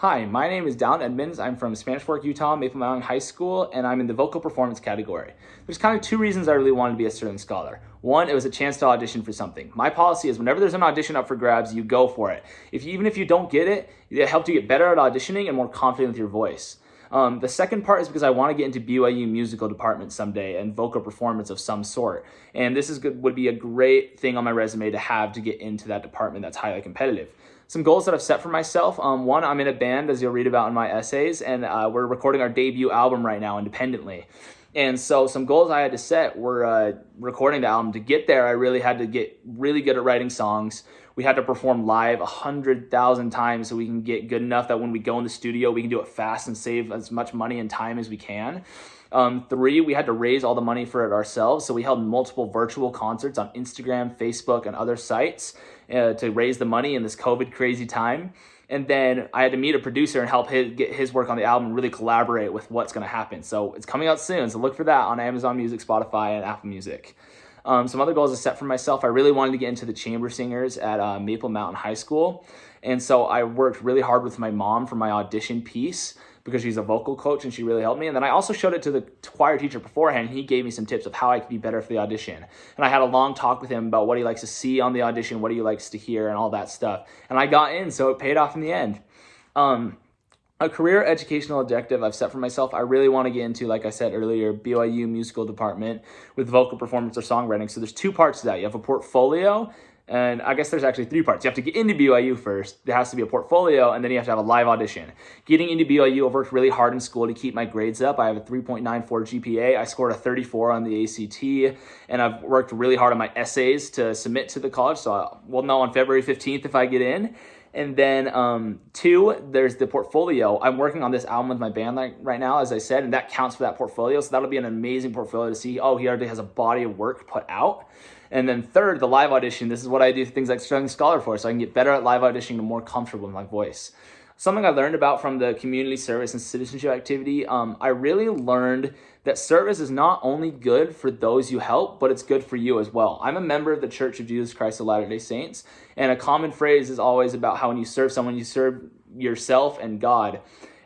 Hi, my name is Dallyn Edmonds. I'm from Spanish Fork, Utah, Maple Mountain High School, and I'm in the vocal performance category. There's kind of two reasons I really wanted to be a Sterling Scholar. One, it was a chance to audition for something. My policy is whenever there's an audition up for grabs, you go for it. Even if you don't get it, it helps you get better at auditioning and more confident with your voice. The second part is because I want to get into BYU musical department someday and vocal performance of some sort. And this would be a great thing on my resume to have to get into that department that's highly competitive. Some goals that I've set for myself. One, I'm in a band, as you'll read about in my essays, and we're recording our debut album right now independently. And so some goals I had to set were recording the album. To get there, I really had to get really good at writing songs. We had to perform live 100,000 times so we can get good enough that when we go in the studio, we can do it fast and save as much money and time as we can. Three, we had to raise all the money for it ourselves. So we held multiple virtual concerts on Instagram, Facebook, and other sites to raise the money in this COVID crazy time. And then I had to meet a producer and help get his work on the album and really collaborate with what's going to happen. So it's coming out soon. So look for that on Amazon Music, Spotify, and Apple Music. Some other goals I set for myself. I really wanted to get into the chamber singers at Maple Mountain High School. And so I worked really hard with my mom for my audition piece because she's a vocal coach and she really helped me. And then I also showed it to the choir teacher beforehand. And he gave me some tips of how I could be better for the audition. And I had a long talk with him about what he likes to see on the audition, what he likes to hear, and all that stuff. And I got in, so it paid off in the end. A career educational objective I've set for myself, I really want to get into, like I said earlier, BYU musical department with vocal performance or songwriting. So there's two parts to that. You have a portfolio, and I guess there's actually three parts. You have to get into BYU first. There has to be a portfolio, and then you have to have a live audition. Getting into BYU, I've worked really hard in school to keep my grades up. I have a 3.94 GPA. I scored a 34 on the ACT, and I've worked really hard on my essays to submit to the college. So we'll know on February 15th if I get in. And then two, there's the portfolio. I'm working on this album with my band right now, as I said, and that counts for that portfolio. So that'll be an amazing portfolio to see, oh, he already has a body of work put out. And then third, the live audition. This is what I do things like Sterling Scholar for, so I can get better at live auditioning and more comfortable with my voice. Something I learned about from the community service and citizenship activity, I really learned that service is not only good for those you help, but it's good for you as well. I'm a member of the Church of Jesus Christ of Latter-day Saints, and a common phrase is always about how when you serve someone, you serve yourself and God.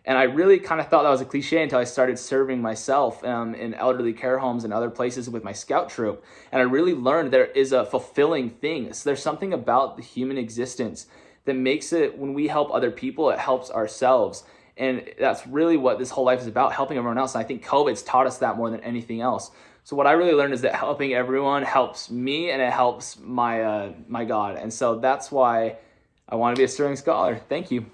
And I really kind of thought that was a cliche until I started serving myself in elderly care homes and other places with my scout troop. And I really learned there is a fulfilling thing. So there's something about the human existence that makes it, when we help other people, it helps ourselves. And that's really what this whole life is about, helping everyone else. And I think COVID's taught us that more than anything else. So what I really learned is that helping everyone helps me and it helps my God. And so that's why I want to be a Sterling Scholar. Thank you.